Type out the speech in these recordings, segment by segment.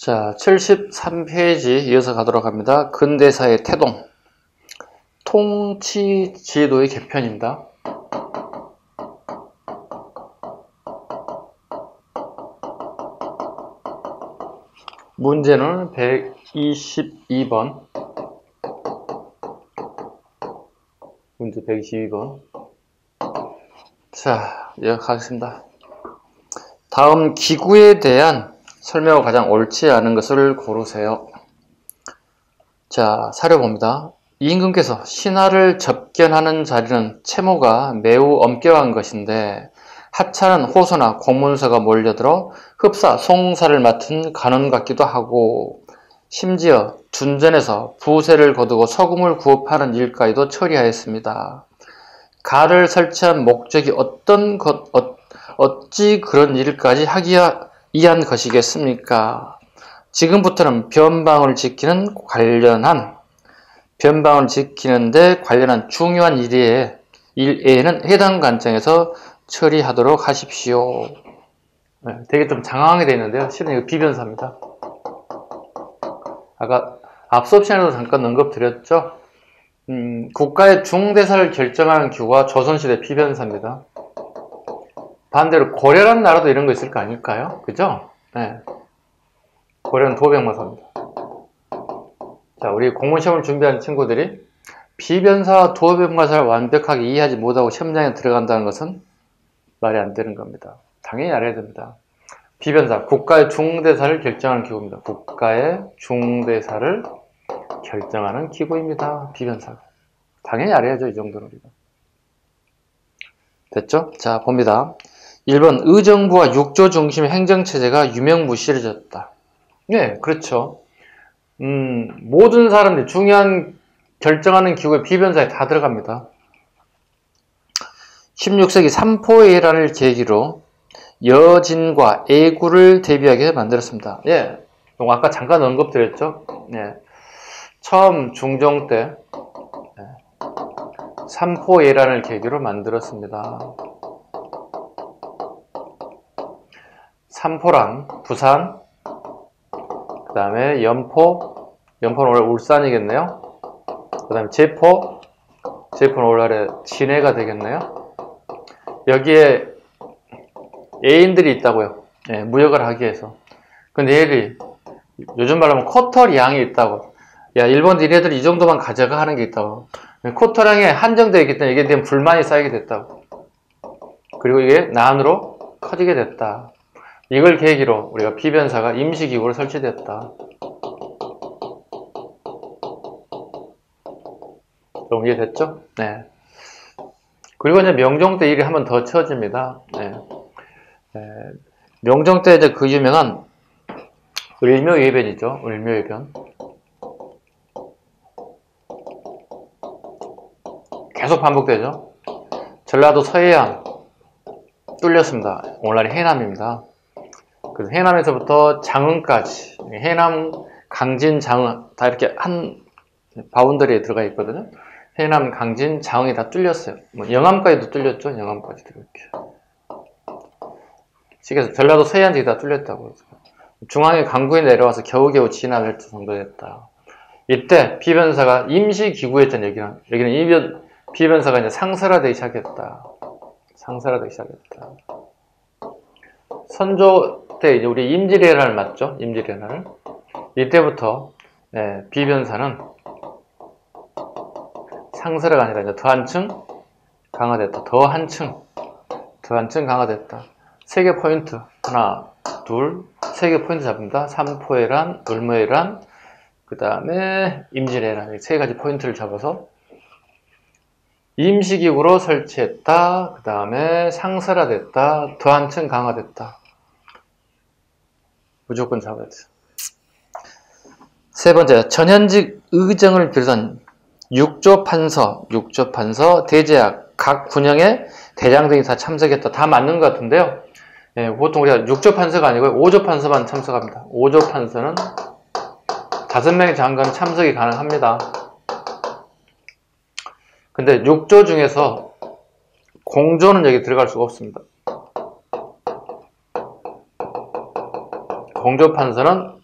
자, 73페이지 이어서 가도록 합니다. 근대사의 태동, 통치제도의 개편입니다. 문제는 122번. 문제 122번. 자, 이어가겠습니다. 다음 기구에 대한 설명을 가장 옳지 않은 것을 고르세요. 자, 사려 봅니다. 임금께서 신하를 접견하는 자리는 채무가 매우 엄격한 것인데 하찮은 호소나 공문서가 몰려들어 흡사, 송사를 맡은 간원 같기도 하고 심지어 둔전에서 부세를 거두고 서금을 구업하는 일까지도 처리하였습니다. 가를 설치한 목적이 어찌 그런 일까지 하기야 이한 것이겠습니까? 지금부터는 변방을 지키는데 관련한 중요한 일에는 해당 관청에서 처리하도록 하십시오. 네, 되게 좀 장황하게 되어 있는데요. 실은 이거 비변사입니다. 아까 앞서 시간에도 잠깐 언급드렸죠. 국가의 중대사를 결정하는 기구가 조선시대 비변사입니다. 반대로 고려라는 나라도 이런 거 있을 거 아닐까요? 그죠? 네. 고려는 도병마사입니다. 자, 우리 공무시험을 준비하는 친구들이 비변사와 도병마사를 완벽하게 이해하지 못하고 시험장에 들어간다는 것은 말이 안 되는 겁니다. 당연히 알아야 됩니다. 비변사, 국가의 중대사를 결정하는 기구입니다. 국가의 중대사를 결정하는 기구입니다. 비변사가. 당연히 알아야죠. 이 정도는 우리가. 됐죠? 자, 봅니다. 1번, 의정부와 육조 중심의 행정체제가 유명무실해졌다. 네, 그렇죠. 모든 사람들이 중요한 결정하는 기구에 비변사에 다 들어갑니다. 16세기 삼포해란을 계기로 여진과 애구를 대비하게 만들었습니다. 예, 아까 잠깐 언급드렸죠. 예, 처음 중종 때 삼포해란을 계기로 만들었습니다. 삼포란 부산, 그 다음에 연포는 원래 울산이겠네요. 그 다음에 제포는 원래 진해가 되겠네요. 여기에 애인들이 있다고요. 예, 무역을 하기 위해서. 근데 얘들이 요즘 말하면 코털량이 있다고. 야, 일본 니네들이 이 정도만 가져가 하는 게 있다고. 코털량이 한정되어 있기 때문에 이게 대한 불만이 쌓이게 됐다고. 그리고 이게 난으로 커지게 됐다. 이걸 계기로 우리가 비변사가 임시기구로 설치됐다. 좀 이해됐죠? 네. 그리고 이제 명종 때 일이 한 번 더 쳐집니다. 네. 명종 때 이제 그 유명한 을묘예변이죠. 을묘예변. 계속 반복되죠. 전라도 서해안 뚫렸습니다. 오늘날이 해남입니다. 그래서 해남에서부터 장흥까지, 해남, 강진, 장흥 다 이렇게 한 바운더리에 들어가 있거든요. 해남, 강진, 장흥이 다 뚫렸어요. 뭐 영암까지도 뚫렸죠. 영암까지도 이렇게. 그래서 전라도 서해안지 다 뚫렸다고. 중앙에 강구에 내려와서 겨우겨우 진압할 정도 됐다. 이때 비변사가 임시기구였던 여기는 비변사가 이제 상설화되기 시작했다. 상설화되기 시작했다. 선조 때 이제 우리 임질왜란을 맞죠? 임질왜란을. 이때부터 비변사는 상설화가 아니라 이제 더 한층 강화됐다. 더 한층 강화됐다. 3개 포인트. 하나, 둘, 3개 포인트 잡습니다. 삼포해란, 을묘해란, 그 다음에 임질왜란. 3가지 포인트를 잡아서 임시기구로 설치했다. 그 다음에 상설화됐다. 더 한층 강화됐다. 무조건 잡아야 돼요. 세 번째, 전현직 의정을 비롯한 육조판서, 대제학, 각 군영의 대장 등이 다 참석했다. 다 맞는 것 같은데요. 예, 보통 우리가 6조판서가 아니고 5조판서만 참석합니다. 5조판서는 5명의 장관 참석이 가능합니다. 근데 6조 중에서 공조는 여기 들어갈 수가 없습니다. 공조판서는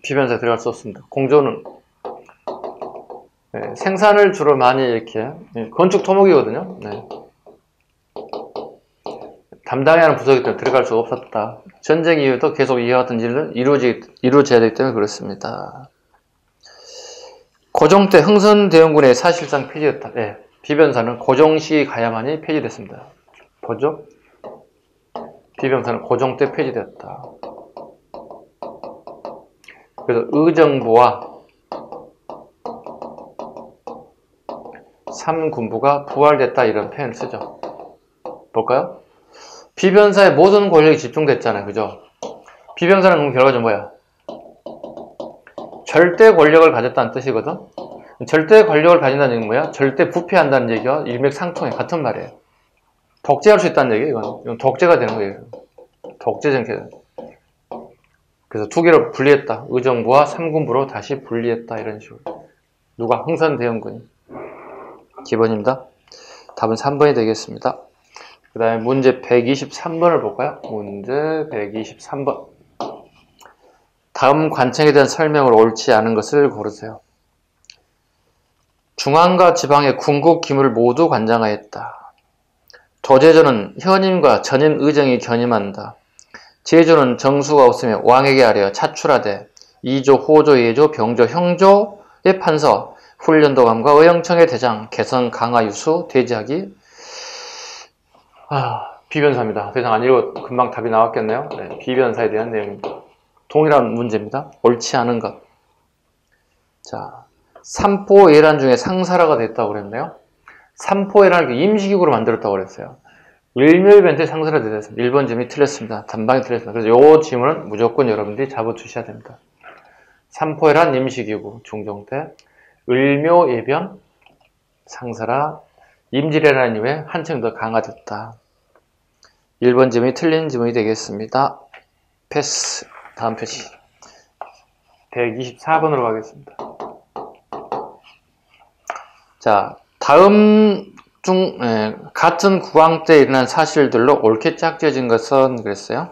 비변사에 들어갈 수 없습니다. 공조는 생산을 주로 많이 이렇게 건축 토목이거든요. 담당해야 하는 부서이기 때문에 들어갈 수 없었다. 전쟁 이후에도 계속 이와 같은 일은 이루어져야 되기 때문에 그렇습니다. 고종 때 흥선대원군의 사실상 폐지됐다. 비변사는 고종시기 가야만이 폐지됐습니다. 보죠? 비변사는 고종 때 폐지됐다. 그래서 의정부와 3군부가 부활됐다 이런 표현을 쓰죠. 볼까요? 비변사의 모든 권력이 집중됐잖아요. 그죠? 비변사는 그럼 결과적으로 뭐야? 절대 권력을 가졌다는 뜻이거든? 절대 권력을 가진다는 얘기는 뭐야? 절대 부패한다는 얘기와 일맥상통해. 같은 말이에요. 독재할 수 있다는 얘기예요. 이건 독재가 되는 거예요. 독재 정책. 그래서 두 개를 분리했다. 의정부와 3군부로 다시 분리했다. 이런 식으로. 누가? 흥선대원군이. 기본입니다. 답은 3번이 되겠습니다. 그 다음에 문제 123번을 볼까요? 문제 123번. 다음 관청에 대한 설명을 옳지 않은 것을 고르세요. 중앙과 지방의 군국 기물을 모두 관장하였다. 도제조는 현임과 전임 의정이 견임한다. 제조는 정수가 없으며 왕에게 아뢰어 차출하되 이조, 호조, 예조, 병조, 형조의 판서, 훈련도감과 의영청의 대장, 개성, 강화, 유수, 대지하기. 비변사입니다. 더 이상 안 읽어도 금방 답이 나왔겠네요. 비변사에 대한 내용입니다. 동일한 문제입니다. 옳지 않은 것. 자, 삼포예란 중에 상사라가 됐다고 그랬네요. 삼포예란을 임시기구로 만들었다고 그랬어요. 일묘변태 상사라 됐습니다. 1번 질문이 틀렸습니다. 단방이 틀렸습니다. 그래서 이 질문은 무조건 여러분들이 잡아주셔야 됩니다. 삼포예란 임시기구 중종 때 을묘예변 상사라 임질이라는 이유에 한층 더 강화됐다. 1번 질문이 틀린 질문이 되겠습니다. 패스. 다음 표시 124번으로 가겠습니다. 자, 다음 중 같은 국왕 때 일어난 사실들로 옳게 짝지어진 것은 그랬어요.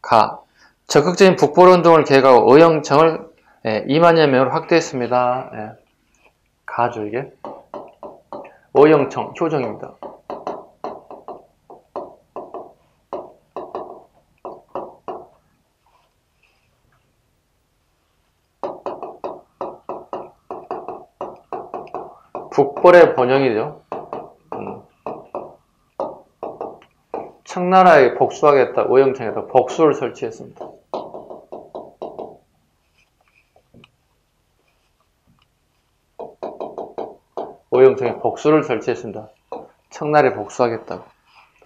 가. 적극적인 북벌운동을 계획하고 의영청을 2만여 명으로 확대했습니다. 가죠 이게. 의영청, 효정입니다. 북벌의 번영이죠. 청나라에 복수하겠다. 의영청에다 복수를 설치했습니다. 의영청에 복수를 설치했습니다. 청나라에 복수하겠다고.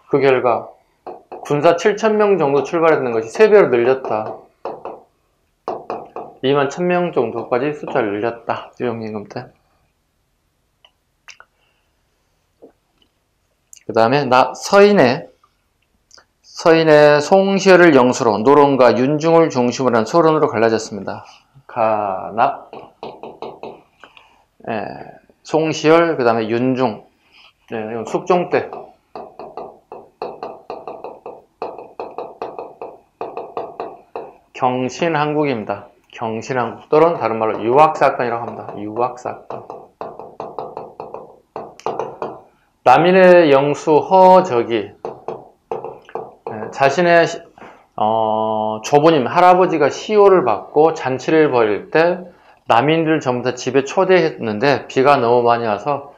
그 결과 군사 7,000명 정도 출발했는 것이 3배로 늘렸다. 2만 1,000명 정도까지 숫자를 늘렸다. 유영임금 때. 그 다음에 서인의 송시열을 영수로 노론과 윤중을 중심으로 한 소론으로 갈라졌습니다. 송시열, 그 다음에 윤중. 이건 숙종 때. 경신한국입니다. 경신한국 또는 다른 말로 유학사건이라고 합니다. 유학사건. 남인의 영수 허적이 자신의 조부님 할아버지가 시호를 받고 잔치를 벌일 때 남인들 전부 다 집에 초대했는데 비가 너무 많이 와서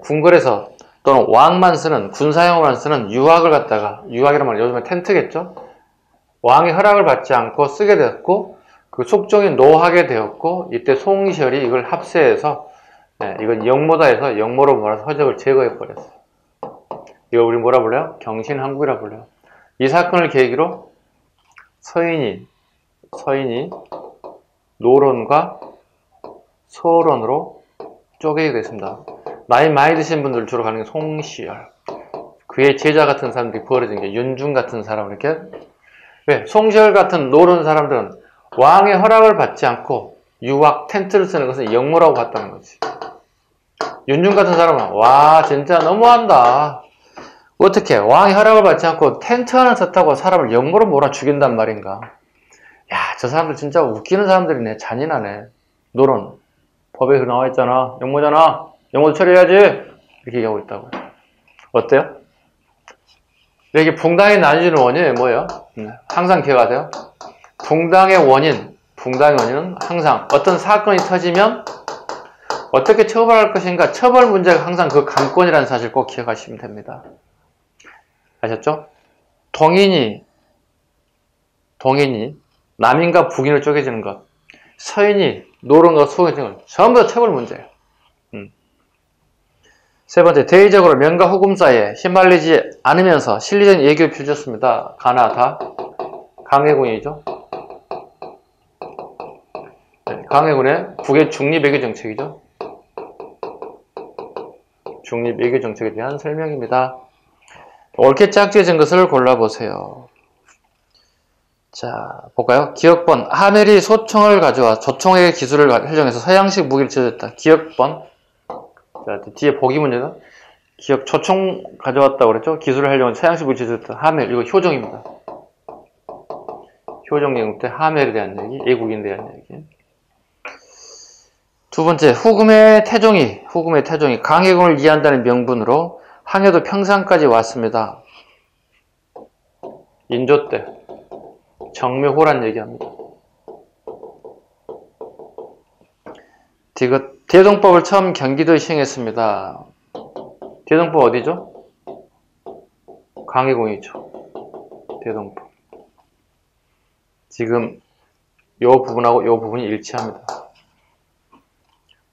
궁궐에서 또는 왕만 쓰는 군사용으로만 쓰는 유학을 갖다가 유학이란 말은 요즘에 텐트겠죠. 왕의 허락을 받지 않고 쓰게 되었고 그 숙종이 노하게 되었고 이때 송시열이 이걸 합세해서 이건 영모다 해서 영모로 몰아서 허적을 제거해버렸어요. 이거 우리 뭐라 불러요? 경신한국이라 불러요. 이 사건을 계기로 서인이 노론과 서론으로 쪼개게 됐습니다. 나이 많이 드신 분들 주로 가는 게 송시열. 그의 제자 같은 사람들이 부어진 게 윤중 같은 사람 이렇게. 왜? 송시열 같은 노론 사람들은 왕의 허락을 받지 않고 유학 텐트를 쓰는 것은 영모라고 봤다는 거지. 윤중 같은 사람은 와 진짜 너무한다. 어떻게 왕의 허락을 받지 않고 텐트 하나 썼다고 사람을 영모로 몰아 죽인단 말인가. 야, 저 사람들 진짜 웃기는 사람들이네. 잔인하네. 노론. 법에 나와 있잖아. 영모잖아. 영모도 처리해야지. 이렇게 얘기하고 있다고요. 어때요? 이게 붕당이 나뉘어지는 원인이 뭐예요? 항상 기억하세요. 붕당의 원인은 항상 어떤 사건이 터지면 어떻게 처벌할 것인가, 처벌 문제가 항상 그 감권이라는 사실 꼭 기억하시면 됩니다. 아셨죠? 동인이 남인과 북인을 쪼개지는 것, 서인이 노론과 소인을 전부 다 처벌 문제예요. 세 번째, 대의적으로 명과 후금 사이에 휘말리지 않으면서 실리적인 예교를 펼쳤습니다. 가나다 강해군이죠. 강해군의 북의 중립외교 정책이죠. 중립외교 정책에 대한 설명입니다. 옳게 짝지어진 것을 골라보세요. 자, 볼까요? 기역번. 하멜이 소총을 가져와 조총의 기술을 활용해서 서양식 무기를 지어줬다. 기역번. 자, 뒤에 보기 문제는 기역 초총 가져왔다고 그랬죠? 기술을 활용해서 서양식 무기를 지어줬다. 하멜. 이거 효종입니다. 효종 영국 때 하멜에 대한 얘기, 애국인에 대한 얘기. 두 번째, 후금의 태종이 강해군을 이해한다는 명분으로 항해도 평상까지 왔습니다. 인조 때 정묘호란 얘기합니다. 대동법을 처음 경기도에 시행했습니다. 대동법 어디죠? 강해군이죠. 대동법. 지금 요 부분하고 요 부분이 일치합니다.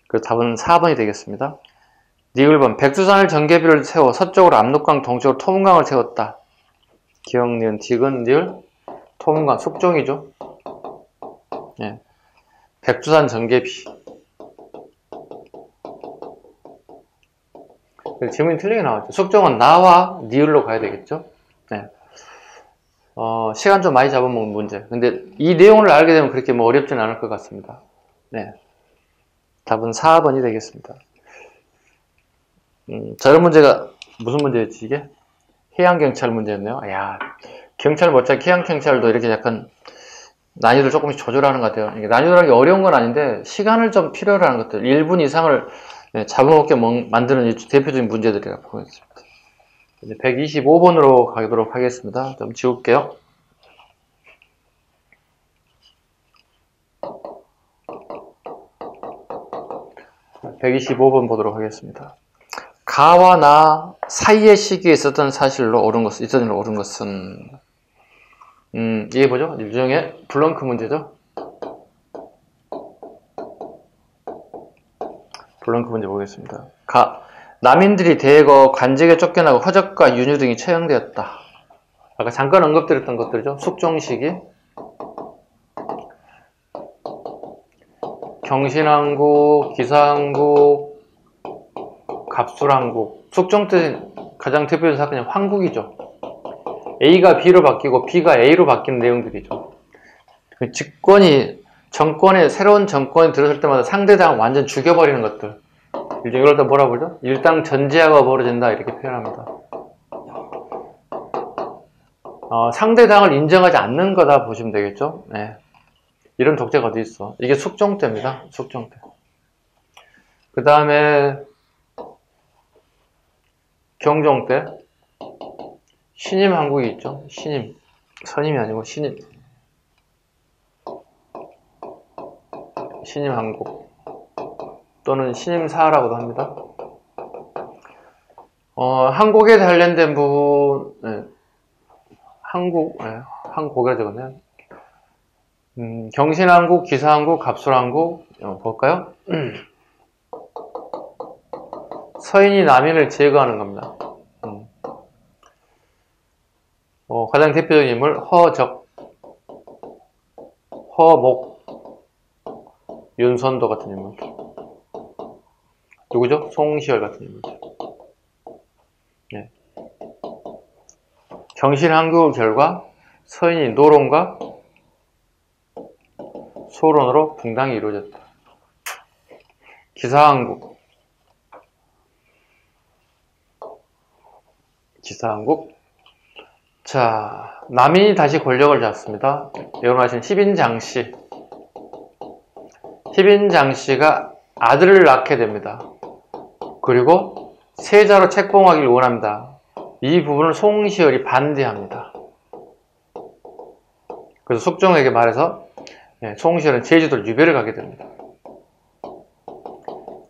그 답은 4번이 되겠습니다. 니을번. 백두산을 전개비를 세워 서쪽으로 압록강, 동쪽으로 토문강을 세웠다. 기억, 니은, 디귿, 니을, 토문강, 숙종이죠. 예. 백두산 전개비. 질문이 틀리게 나왔죠. 숙종은 나와 니을로 가야 되겠죠. 네. 시간 좀 많이 잡아먹는 문제. 근데 이 내용을 알게 되면 그렇게 뭐 어렵지는 않을 것 같습니다. 네. 답은 4번이 되겠습니다. 저런 문제가 무슨 문제였지 이게? 해양경찰 문제였네요. 야, 경찰 못지않게 해양경찰도 이렇게 약간 난이도를 조금씩 조절하는 것 같아요. 이게 난이도라는 게 어려운 건 아닌데 시간을 좀 필요로 하는 것들, 1분 이상을 잡아먹게 만드는 대표적인 문제들이라고 보겠습니다. 이제 125번으로 가도록 하겠습니다. 좀 지울게요. 125번 보도록 하겠습니다. 가와 나 사이의 시기에 있었던 사실로 옳은 것은 이게 뭐죠? 일종의 블렁크 문제죠? 블렁크 문제 보겠습니다. 남인들이 대거 관직에 쫓겨나고 허적과 윤유 등이 처형되었다. 아까 잠깐 언급드렸던 것들이죠. 숙종시기, 경신왕국, 기사왕국, 갑술왕국. 숙종 때 가장 대표적인 사건이 황국이죠. A가 B로 바뀌고 B가 A로 바뀌는 내용들이죠. 새로운 정권이 들어설 때마다 상대당 완전 죽여버리는 것들. 이럴 때 뭐라 그러죠? 일당 전제하가 벌어진다 이렇게 표현합니다. 상대당을 인정하지 않는 거다 보시면 되겠죠? 네. 이런 독재가 어디 있어? 이게 숙종 때입니다. 숙종 때. 그 다음에 경종 때 신임 한국이 있죠. 신임. 선임이 아니고 신임. 신임 한국. 또는 신임사라고도 합니다. 한국에 관련된 부분, 네. 한국이라 적었네요. 경신한국, 기사한국, 갑술한국, 볼까요? 서인이 남인을 제거하는 겁니다. 가장 대표적인 인물, 허적, 허목, 윤선도 같은 인물. 누구죠? 송시열 같은 인물. 네. 경신한국 결과 서인이 노론과 소론으로 붕당이 이루어졌다. 기사한국. 자, 남인이 다시 권력을 잡습니다. 여러분 아시는 희빈장씨. 희빈장씨가 아들을 낳게 됩니다. 그리고 세자로 책봉하기를 원합니다. 이 부분을 송시열이 반대합니다. 그래서 숙종에게 말해서 송시열은 제주도를 유배를 가게 됩니다.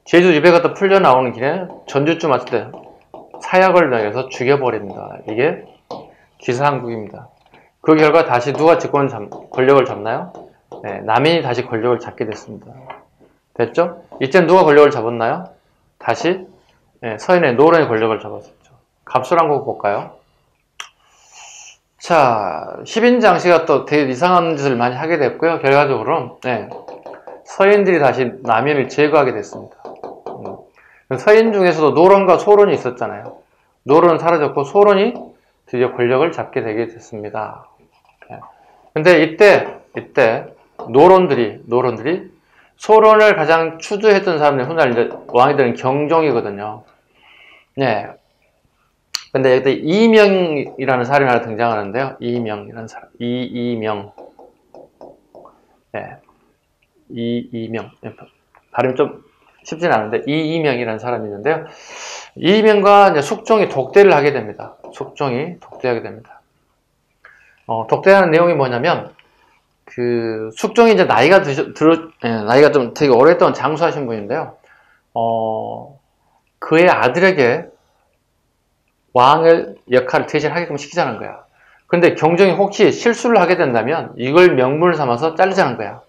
제주도 유배 갔다 풀려 나오는 길에 전주쯤 왔을 때 사약을 당해서 죽여버립니다. 이게 기사한국입니다. 그 결과 다시 누가 권력을 잡나요? 남인이 다시 권력을 잡게 됐습니다. 됐죠? 이제 누가 권력을 잡았나요? 다시 서인의 노론이 권력을 잡았었죠. 갑술한국 볼까요? 자, 희빈장씨가 또 되게 이상한 짓을 많이 하게 됐고요. 결과적으로 서인들이 다시 남인을 제거하게 됐습니다. 서인 중에서도 노론과 소론이 있었잖아요. 노론은 사라졌고 소론이 드디어 권력을 잡게 되게 됐습니다. 근데 이때 노론들이 소론을 가장 추두했던 사람들이 훗날 이제 왕이 되는 경종이거든요. 근데 여기 이명이라는 사람이 하나 등장하는데요. 이명이라는 사람. 이명. 이명. 발음이 좀 쉽진 않은데, 이명이라는 사람이 있는데요. 이명과 이제 숙종이 독대를 하게 됩니다. 숙종이 독대하게 됩니다. 독대하는 내용이 뭐냐면, 숙종이 이제 나이가 나이가 좀 되게 오랫동안 장수하신 분인데요. 그의 아들에게 왕의 역할을 대신하게끔 시키자는 거야. 근데 경종이 혹시 실수를 하게 된다면 이걸 명분을 삼아서 자르자는 거야.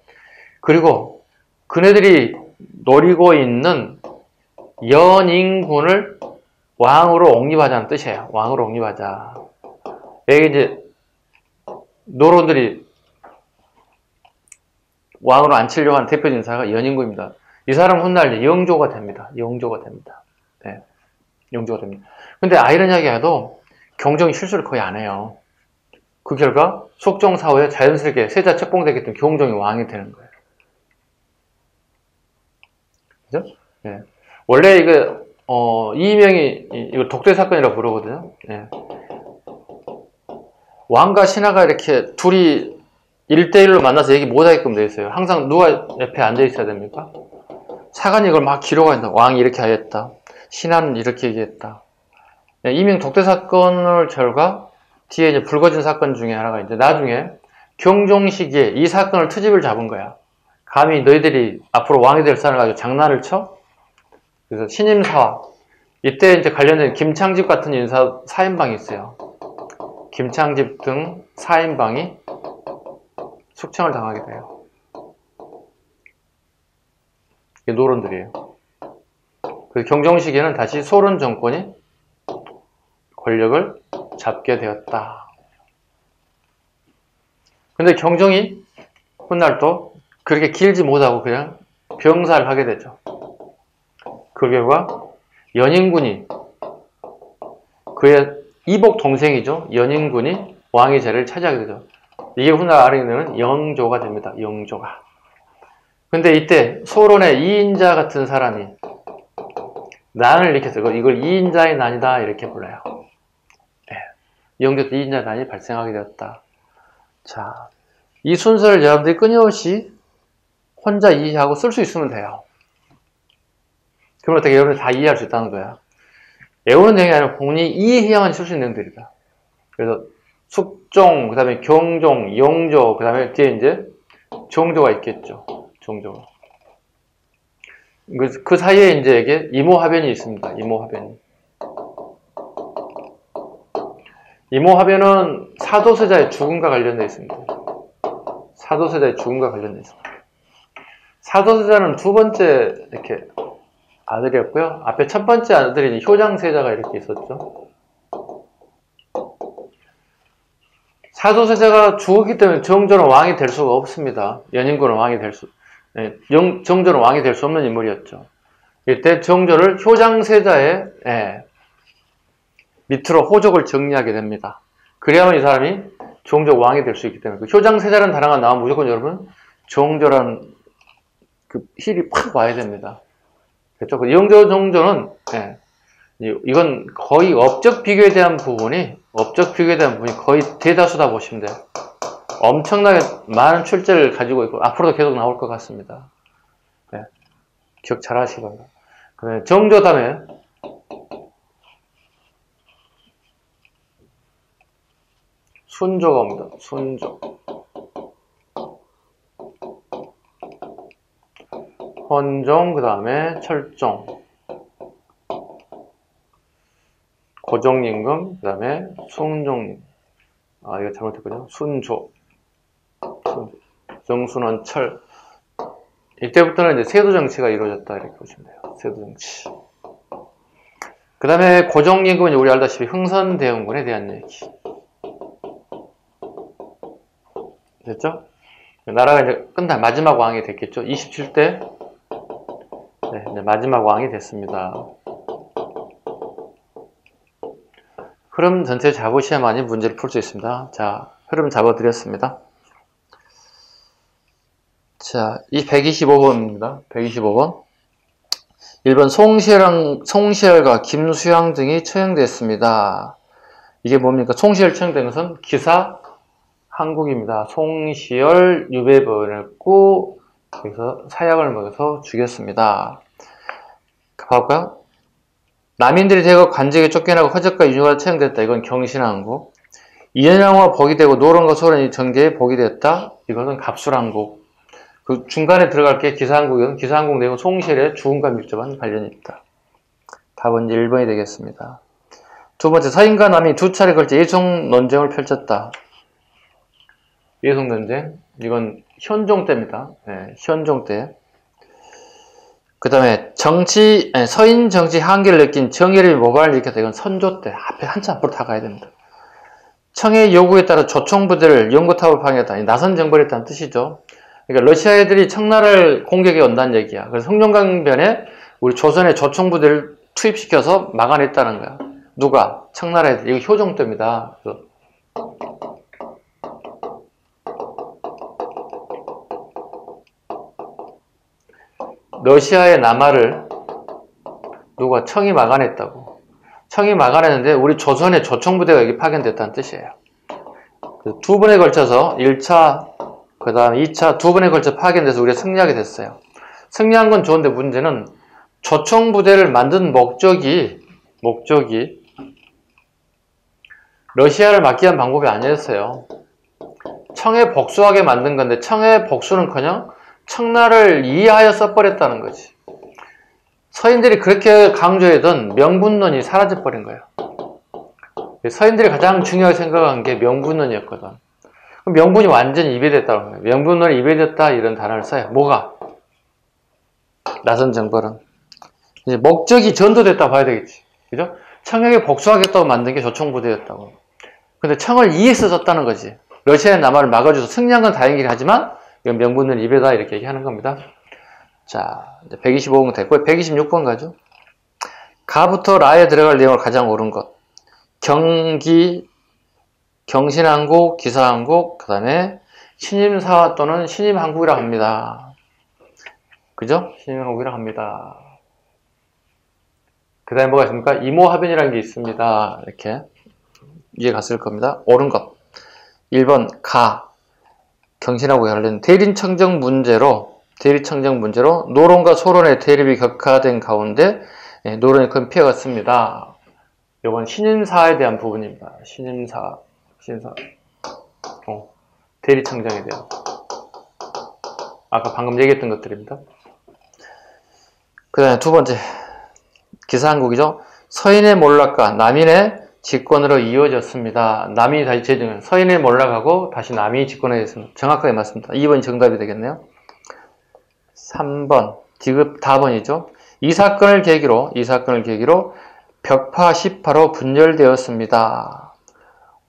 그리고 그네들이 노리고 있는 연인군을 왕으로 옹립하자는 뜻이에요. 왕으로 옹립하자. 여기 이제 노론들이 왕으로 앉히려고 하는 대표 인사가 연인군입니다. 이 사람은 훗날 영조가 됩니다. 영조가 됩니다. 영조가 됩니다. 근데 아이러니하게도 경종이 실수를 거의 안 해요. 그 결과 숙종 사후에 자연스럽게 세자 책봉되기 때문에 경종이 왕이 되는 거예요. 그죠? 원래 이명이 이걸 독대 사건이라고 부르거든요. 왕과 신하가 이렇게 둘이 1대1로 만나서 얘기 못하게끔 되어 있어요. 항상 누가 옆에 앉아 있어야 됩니까? 사관이 이걸 막 기록하고 있다. 왕이 이렇게 하였다. 신하는 이렇게 얘기했다. 이명 독대 사건을 결과 뒤에 이제 불거진 사건 중에 하나가 이제 나중에 경종 시기에 이 사건을 트집을 잡은 거야. 감히 너희들이 앞으로 왕이 될 사람을 가지고 장난을 쳐? 그래서 신임사화. 이때 이제 관련된 김창집 같은 인사 4인방이 있어요. 김창집 등 4인방이 숙청을 당하게 돼요. 이게 노론들이에요. 그래서 경종 시기에는 다시 소론 정권이 권력을 잡게 되었다. 근데 경종이 훗날 또 그렇게 길지 못하고 그냥 병사를 하게 되죠. 그 결과 연인군이 그의 이복 동생이죠. 연인군이 왕의 자리를 차지하게 되죠. 이게 훗날 아래에는 영조가 됩니다. 영조가. 근데 이때 소론의 이인자 같은 사람이 난을 일으켜서 이걸 이인자의 난이다 이렇게 불러요. 영조 때 이인자 난이 발생하게 되었다. 자, 이 순서를 여러분들이 끊임없이 혼자 이해하고 쓸 수 있으면 돼요. 그러면 어떻게 여러분이 다 이해할 수 있다는 거야. 외우는 내용이 아니라 본인이 이해해야만 쓸 수 있는 내용들이다. 그래서 숙종, 그 다음에 경종, 영조, 그 다음에 뒤에 이제 정조가 있겠죠. 정조. 그 사이에 이제 이게 이모화변이 있습니다. 이모화변이. 이모화변은 사도세자의 죽음과 관련되어 있습니다. 사도세자의 죽음과 관련되어 있습니다. 사도세자는 두 번째 이렇게 아들이었고요. 앞에 첫 번째 아들이 효장세자가 이렇게 있었죠. 사도세자가 죽었기 때문에 정조는 왕이 될 수가 없습니다. 연인군은 왕이 될 수, 정조는 왕이 될 수 없는 인물이었죠. 이때 정조를 효장세자의 밑으로 호족을 정리하게 됩니다. 그래야만 이 사람이 정조 왕이 될 수 있기 때문에 그 효장세자라는 단어가 나오면 무조건 여러분 정조라는 그 힐이 팍 와야 됩니다. 그렇죠? 영조 정조는 이건 거의 업적 비교에 대한 부분이 업적 비교에 대한 부분이 거의 대다수다 보시면 돼요. 엄청나게 많은 출제를 가지고 있고 앞으로도 계속 나올 것 같습니다. 네. 기억 잘 하시기 바랍니다. 그다음에 정조 다음에 순조가 옵니다. 순조. 헌종, 그 다음에 철종. 고종임금, 그 다음에 숭종임. 아, 이거 잘못했거든요. 순조. 정순원, 철. 이때부터는 이제 세도 정치가 이루어졌다. 이렇게 보시면 돼요. 세도 정치. 그 다음에 고종임금은 우리 알다시피 흥선대원군에 대한 얘기. 됐죠? 나라가 이제 끝나 마지막 왕이 됐겠죠. 27대 네, 이제 마지막 왕이 됐습니다. 흐름 전체 잡으셔야만이 문제를 풀 수 있습니다. 자, 흐름 잡아드렸습니다. 자, 이 125번입니다. 125번. 1번 송시열과 김수양 등이 처형됐습니다. 이게 뭡니까? 송시열 처형된 것은 기사 한국입니다. 송시열 유배보냈고 여기서 사약을 먹여서 죽였습니다. 봐볼까요? 남인들이 대거 관직에 쫓겨나고 허적과 유족가 처형됐다. 이건 경신한국. 이현양과 복이 되고 노론과 소련이 전개에 복이 됐다. 이것은 갑술한국. 그 중간에 들어갈 게 기사한국이거든. 기사한국 내용은 송시열의 죽음과 밀접한 관련이 있다. 답은 1번이 되겠습니다. 두 번째, 서인과 남이 두 차례 걸쳐 예송 논쟁을 펼쳤다. 예송 논쟁. 이건 현종 때입니다. 네, 현종 때. 그 다음에 서인 정치 한계를 느낀 정예림이 모발을 일으켰다. 이건 선조 때. 앞에 한참 앞으로 다 가야 됩니다. 청의 요구에 따라 조총부대를 연고탑을 방해했다. 나선 정벌을 했다는 뜻이죠. 그러니까 러시아 애들이 청나라를 공격해 온다는 얘기야. 그래서 성종강변에 우리 조선의 조총부대를 투입시켜서 막아냈다는 거야. 누가? 청나라 애들. 이거 효종 때입니다. 그래서 러시아의 남하를 누가 청이 막아냈다고. 청이 막아냈는데 우리 조선의 조총부대가 여기 파견됐다는 뜻이에요. 두 번에 걸쳐서 1차, 그 다음 2차 두 번에 걸쳐 파견돼서 우리가 승리하게 됐어요. 승리한 건 좋은데 문제는 조총부대를 만든 목적이 러시아를 막기 위한 방법이 아니었어요. 청에 복수하게 만든 건데 청의 복수는커녕 청나라를 이해하여 써버렸다는 거지. 서인들이 그렇게 강조하던 명분론이 사라져버린 거예요. 서인들이 가장 중요하게 생각한 게 명분론이었거든. 명분이 완전히 이배됐다는 거예요. 명분론이 이배됐다 이런 단어를 써요. 뭐가? 나선 정벌은. 이제 목적이 전도됐다고 봐야 되겠지. 그죠? 청에게 복수하겠다고 만든 게 조총부대였다고. 근데 청을 이해해서 썼다는 거지. 러시아의 남하를 막아줘서 승리한 건 다행이긴 하지만 이건 명분론 이배다 이렇게 얘기하는 겁니다. 자, 이제 125번 됐고 126번 가죠. 가부터 라에 들어갈 내용을 가장 옳은 것. 경신한국, 기사한국, 그 다음에 신임사화 또는 신임한국이라고 합니다. 그죠? 신임한국이라고 합니다. 그 다음에 뭐가 있습니까? 이모하변이라는 게 있습니다. 이렇게 이해 갔을 겁니다. 옳은 것. 1번 경신하고 관련된 대립청정 문제로 노론과 소론의 대립이 격화된 가운데 노론이 큰 피해가 습니다. 이건 신임사에 대한 부분입니다. 신임사. 대립청정에 대한. 아까 방금 얘기했던 것들입니다. 그 다음에 두 번째. 기사한국이죠. 서인의 몰락과 남인의 집권으로 이어졌습니다. 남이 다시 재정, 서인의 몰락하고 다시 남이 집권하게 됐습니다. 정확하게 맞습니다. 2번이 정답이 되겠네요. 3번, 디귿 4번이죠. 이 사건을 계기로 벽파 18호 분열되었습니다.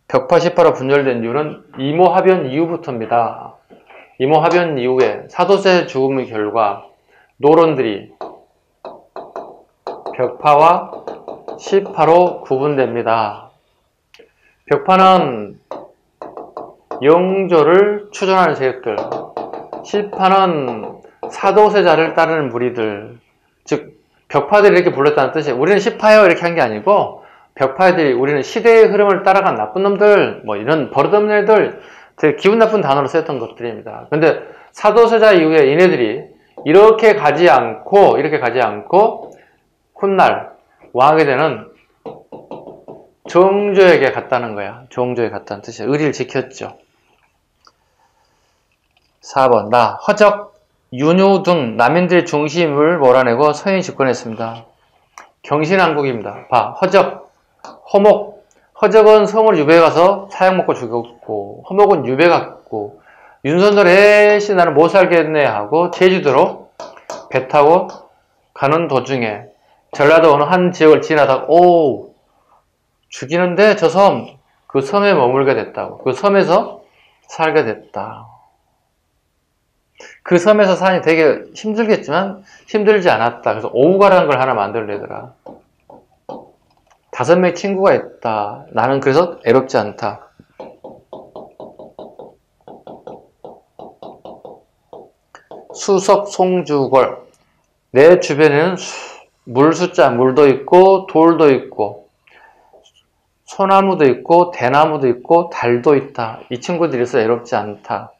벽파 18호 분열된 이유는 이모하변 이후부터입니다. 이모하변 이후에 사도세 죽음의 결과 노론들이 벽파와 18호 구분됩니다. 벽파는 영조를 추존하는 세력들, 18는 사도세자를 따르는 무리들, 즉 벽파들이 이렇게 불렀다는 뜻이에요. 우리는 18요 이렇게 한 게 아니고 벽파이들이 우리는 시대의 흐름을 따라간 나쁜 놈들, 뭐 이런 버릇없는 애들, 되게 기분 나쁜 단어로 쓰였던 것들입니다. 근데 사도세자 이후에 얘네들이 이렇게 가지 않고 훗날 왕하게 되는 정조에게 갔다는 거야. 정조에 갔다는 뜻이야. 의리를 지켰죠. 4번 나, 허적, 윤유 등 남인들의 중심을 몰아내고 서인이 집권했습니다. 경신왕국입니다. 봐, 허적, 허목. 허적은 성을 유배에 가서 사약 먹고 죽였고, 허목은 유배 갔고, 윤선들 애씨 나는 못 살겠네 하고 제주도로 배 타고 가는 도중에 전라도 어느 한 지역을 지나다가 오, 죽이는데 저 섬, 그 섬에 머물게 됐다고. 그 섬에서 살게 됐다. 그 섬에서 사니 되게 힘들겠지만 힘들지 않았다. 그래서 오우가라는 걸 하나 만들어내더라. 5명의 친구가 있다. 나는 그래서 애롭지 않다. 수석, 송주골. 내 주변에는 물도 있고 돌도 있고 소나무도 있고 대나무도 있고 달도 있다. 이 친구들이 있어 애롭지 않다.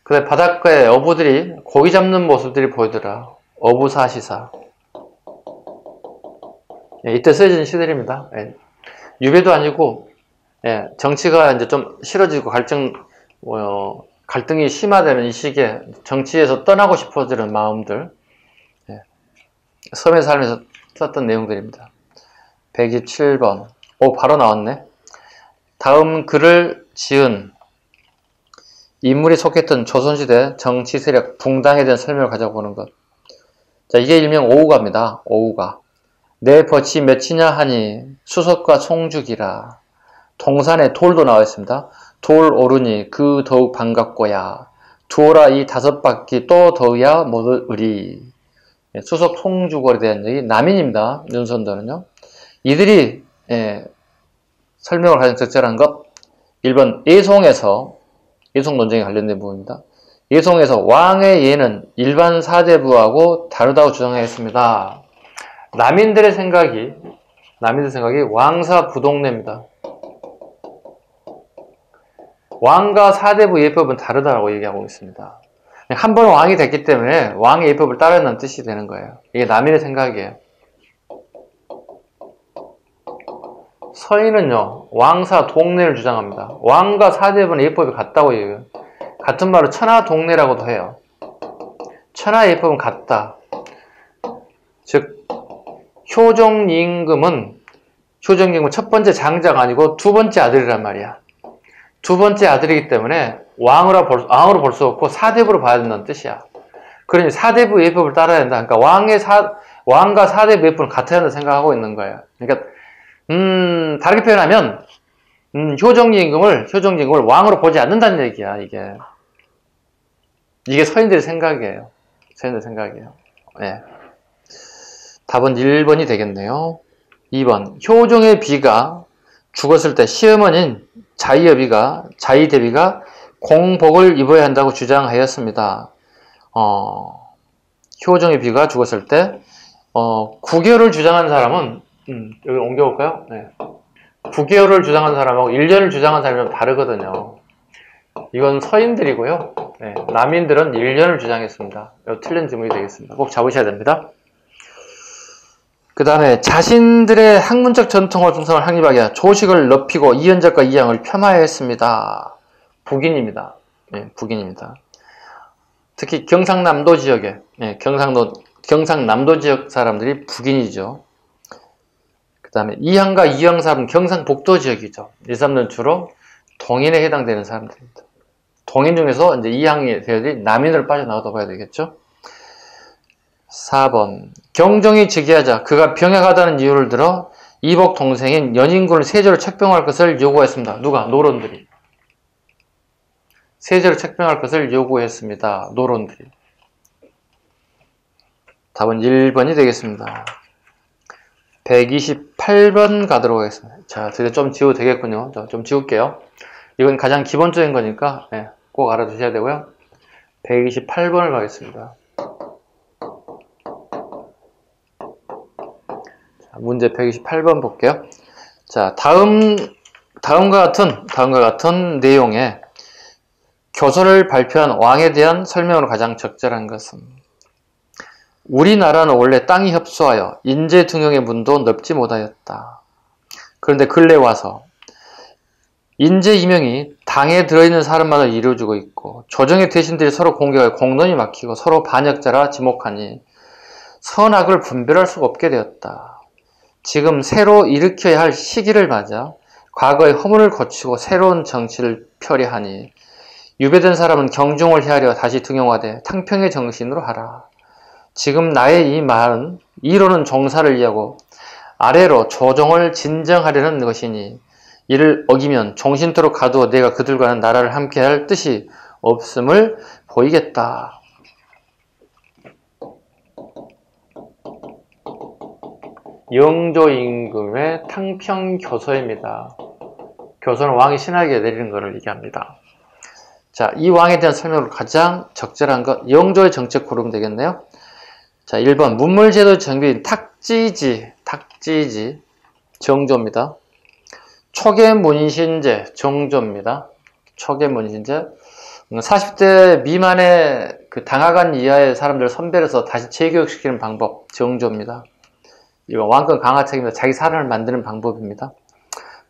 그래 바닷가에 어부들이 고기 잡는 모습들이 보이더라. 어부사시사. 예, 이때 쓰여진 시들입니다. 예, 유배도 아니고 예, 정치가 이제 좀 싫어지고 갈등이 심화되는 이 시기에 정치에서 떠나고 싶어지는 마음들, 예, 섬의 삶에서 썼던 내용들입니다. 127번. 오, 바로 나왔네. 다음 글을 지은 인물이 속했던 조선시대 정치 세력 붕당에 대한 설명을 가져보는 것. 자, 이게 일명 오우가입니다. 오우가. 내 벗이 몇이냐 하니 수석과 송죽이라. 동산에 돌도 나와 있습니다. 돌 오르니 그 더욱 반갑고야. 두어라 이 5바퀴 또 더우야 모두 의리. 수석 송죽월에 대한 얘기 남인입니다. 윤선도는요. 이들이 설명을 가장 적절한 것 1번 예송 논쟁에 관련된 부분입니다. 예송에서 왕의 예는 일반 사대부하고 다르다고 주장했습니다. 남인들의 생각이 왕사부동례입니다. 왕과 사대부 예법은 다르다고 얘기하고 있습니다. 한 번 왕이 됐기 때문에 왕의 예법을 따르는 뜻이 되는 거예요. 이게 남인의 생각이에요. 서인은요, 왕사 동례를 주장합니다. 왕과 사대부는 예법이 같다고 얘기해요. 같은 말로 천하동례라고도 해요. 천하의 예법은 같다. 즉, 효종임금은 첫 번째 장자가 아니고 두 번째 아들이란 말이야. 두 번째 아들이기 때문에 왕으로 볼 수 없고 사대부로 봐야 된다는 뜻이야. 그러니 사대부 예법을 따라야 된다. 그러니까 왕과 사대부 예법은 같아야 한다고 생각하고 있는 거예요. 그러니까 다르게 표현하면 효정임금을 왕으로 보지 않는다는 얘기야. 이게 서인들의 생각이에요. 네. 답은 1번이 되겠네요. 2번 효종의 비가 죽었을 때 시어머니인 자의대비가 공복을 입어야 한다고 주장하였습니다. 효종의 비가 죽었을 때 구결을 주장한 사람은 여기 옮겨볼까요? 네. 9개월을 주장한 사람하고 1년을 주장한 사람이 다르거든요. 이건 서인들이고요. 네. 남인들은 1년을 주장했습니다. 이거 틀린 지문이 되겠습니다. 꼭 잡으셔야 됩니다. 그 다음에 자신들의 학문적 전통을 중성을 확립하기 위해 조식을 넓히고 이현작과 이양을 폄하했습니다. 북인입니다. 네, 북인입니다. 특히 경상남도 지역에 경상남도 지역 사람들이 북인이죠. 그 다음에 이항과 이영 사람은 경상북도 지역이죠. 이 사람들은 주로 동인에 해당되는 사람들입니다. 동인 중에서 이제 이항의 세력이 남인으로 빠져나가다 봐야 되겠죠. 4번 경종이 즉위하자 그가 병약하다는 이유를 들어 이복 동생인 연인군을 세조를 책병할 것을 요구했습니다. 누가? 노론들이. 세조를 책병할 것을 요구했습니다. 노론들이. 답은 1번이 되겠습니다. 128번 가도록 하겠습니다. 자, 드디어 좀 지워도 되겠군요. 좀 지울게요. 이건 가장 기본적인 거니까 꼭 알아두셔야 되고요. 128번을 가겠습니다. 자, 문제 128번 볼게요. 자, 다음과 같은 내용의 교서를 발표한 왕에 대한 설명으로 가장 적절한 것은 우리나라는 원래 땅이 협소하여 인재 등용의 문도 넓지 못하였다. 그런데 근래 와서 인재 임명이 당에 들어있는 사람마다 이루어지고 있고 조정의 대신들이 서로 공격하여 공론이 막히고 서로 반역자라 지목하니 선악을 분별할 수가 없게 되었다. 지금 새로 일으켜야 할 시기를 맞아 과거의 허물을 거치고 새로운 정치를 펴려하니 유배된 사람은 경중을 헤아려 다시 등용하되 탕평의 정신으로 하라. 지금 나의 이 말은 이로는 정사를 이하고 아래로 조정을 진정하려는 것이니 이를 어기면 종신토록 가두어 내가 그들과는 나라를 함께할 뜻이 없음을 보이겠다. 영조임금의 탕평교서입니다. 교서는 왕이 신하에게 내리는 것을 얘기합니다. 자, 이 왕에 대한 설명으로 가장 적절한 것 영조의 정책 고르면 되겠네요. 자, 1번 문물제도 정비인 탁지지 정조입니다. 초계문신제 정조입니다. 초계문신제 40대 미만의 그 당하간 이하의 사람들을 선별해서 다시 재교육시키는 방법 정조입니다. 이거 왕권 강화책입니다. 자기 사람을 만드는 방법입니다.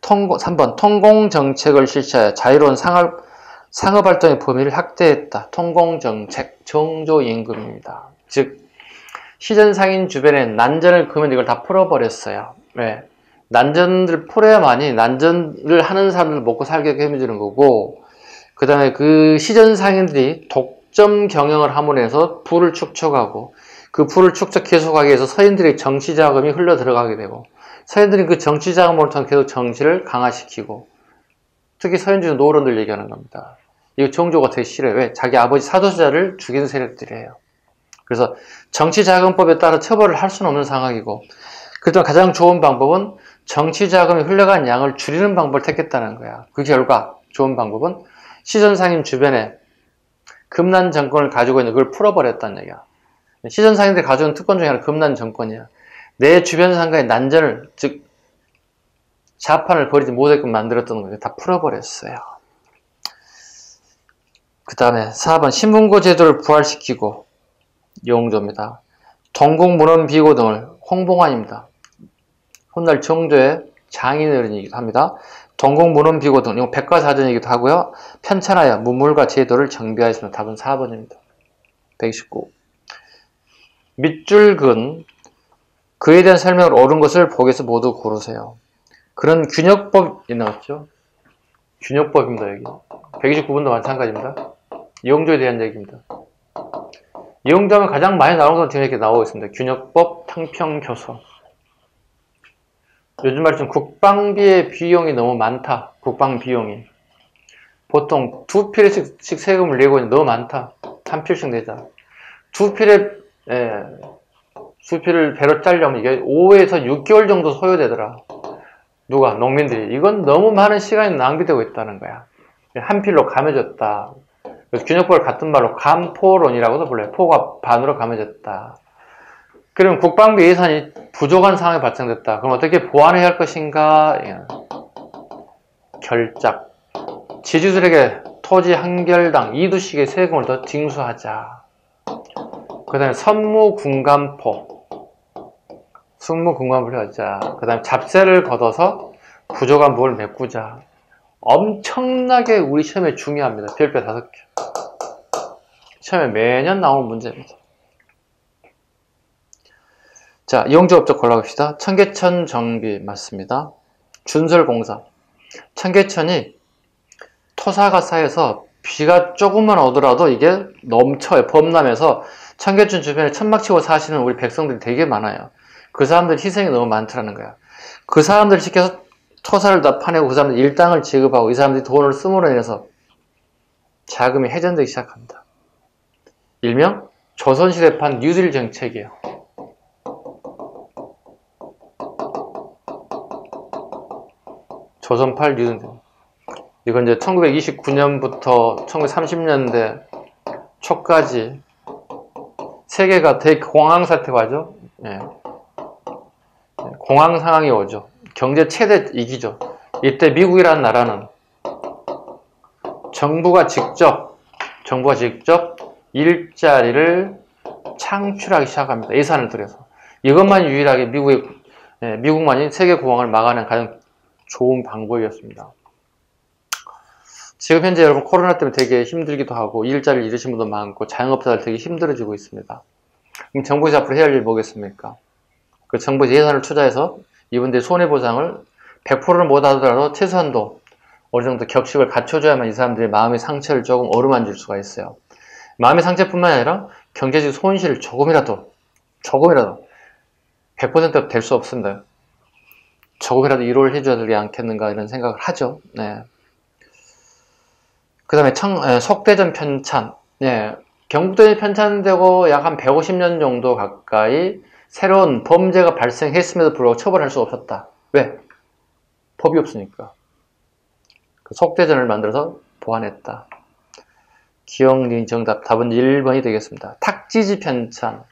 3번 통공정책을 실시하여 자유로운 상업활동의 범위를 확대했다. 통공정책 정조임금입니다. 즉 시전상인 주변에 난전을 그으면 이걸 다 풀어버렸어요. 왜? 난전을 풀어야만이 난전을 하는 사람들 먹고 살게 해주는 거고, 그 다음에 그 시전상인들이 독점 경영을 함으로 해서 부를 축적하고, 그 부를 축적 계속하기 위해서 서인들의 정치자금이 흘러 들어가게 되고, 서인들이 그 정치자금으로 통해 계속 정치를 강화시키고, 특히 서인주의 노론들 얘기하는 겁니다. 이거 정조가 되게 싫어요. 왜? 자기 아버지 사도세자를 죽인 세력들이에요. 그래서 정치자금법에 따라 처벌을 할 수는 없는 상황이고, 그래도 가장 좋은 방법은 정치자금이 흘러간 양을 줄이는 방법을 택했다는 거야. 그 결과 좋은 방법은 시전상인 주변에 금난 정권을 가지고 있는 그걸 풀어버렸다는 얘기야. 시전상인들이 가지고 있는 특권 중에 하나 금난 정권이야. 내 주변 상가의 난전을, 즉 자판을 벌이지 못하게끔 만들었던 거예요. 다 풀어버렸어요. 그 다음에 4번 신문고 제도를 부활시키고 영조입니다. 동국문헌비고 등을 홍봉환입니다. 훗날 정조의 장인어른이기도 합니다. 동국문헌비고 등, 이건 백과사전이기도 하고요. 편찬하여 문물과 제도를 정비하였습니다. 답은 4번입니다. 119. 밑줄근 그에 대한 설명을 옳은 것을 보기에서 모두 고르세요. 그런 균역법이 나왔죠. 균역법입니다. 여기 129번도 마찬가지입니다. 영조에 대한 얘기입니다. 영조하면 가장 많이 나오는 건 지금 이렇게 나오고 있습니다. 균역법, 탕평교서. 요즘 말씀 국방비의 비용이 너무 많다. 국방비용이. 보통 2필씩 세금을 내고 있는데 너무 많다. 3필씩 내자. 2필에 수필을 배로 짜려면 이게 5에서 6개월 정도 소요되더라. 누가? 농민들이. 이건 너무 많은 시간이 낭비되고 있다는 거야. 한 필로 감해졌다. 그래서 균역법을 같은 말로 감포론이라고도 불러요. 포가 반으로 감해졌다. 그럼 국방비 예산이 부족한 상황이 발생됐다. 그럼 어떻게 보완해야 할 것인가? 결작. 지주들에게 토지 한 결당 2두씩의 세금을 더 징수하자. 그 다음에 선무군감포. 승무군감포를 하자. 그 다음에 잡세를 걷어서 부족한 부분을 메꾸자. 엄청나게 우리 시험에 중요합니다. 별표 5개. 시험에 매년 나오는 문제입니다. 자, 영조업적 골라봅시다. 청계천 정비 맞습니다. 준설공사. 청계천이 토사가 쌓여서 비가 조금만 오더라도 이게 넘쳐요. 범람해서 청계천 주변에 천막 치고 사시는 우리 백성들이 되게 많아요. 그 사람들 희생이 너무 많더라는 거야. 그 사람들 시켜서 토사를 다 파내고 그 사람들 일당을 지급하고 이 사람들이 돈을 쓰므로 인해서 자금이 회전되기 시작합니다. 일명 조선시대판 뉴딜 정책이에요. 조선팔 뉴딜. 이건 이제 1929년부터 1930년대 초까지 세계가 대공황 사태가 오죠. 예. 공황 상황이 오죠. 경제 최대 이기죠. 이때 미국이라는 나라는 정부가 직접 일자리를 창출하기 시작합니다. 예산을 들여서. 이것만 유일하게 미국만이 세계 공황을 막아낸 가장 좋은 방법이었습니다. 지금 현재 여러분 코로나 때문에 되게 힘들기도 하고 일자리를 잃으신 분도 많고 자영업자들 되게 힘들어지고 있습니다. 그럼 정부에서 앞으로 해야 할 일이 뭐겠습니까? 그 정부에서 예산을 투자해서 이분들의 손해보상을 100%는 못하더라도 최소한도 어느 정도 격식을 갖춰줘야만 이 사람들의 마음의 상처를 조금 어루만질 수가 있어요. 마음의 상처뿐만 아니라 경제적 손실을 조금이라도 100% 될 수 없습니다. 조금이라도 위로를 해줘야 되지 않겠는가 이런 생각을 하죠. 네. 그 다음에 석대전 편찬. 네. 경북대전이 편찬되고 약 한 150년 정도 가까이 새로운 범죄가 발생했음에도 불구하고 처벌할 수 없었다. 왜? 법이 없으니까. 그 속대전을 만들어서 보완했다. 기억니 정답. 답은 1번이 되겠습니다. 탁지지 편찬.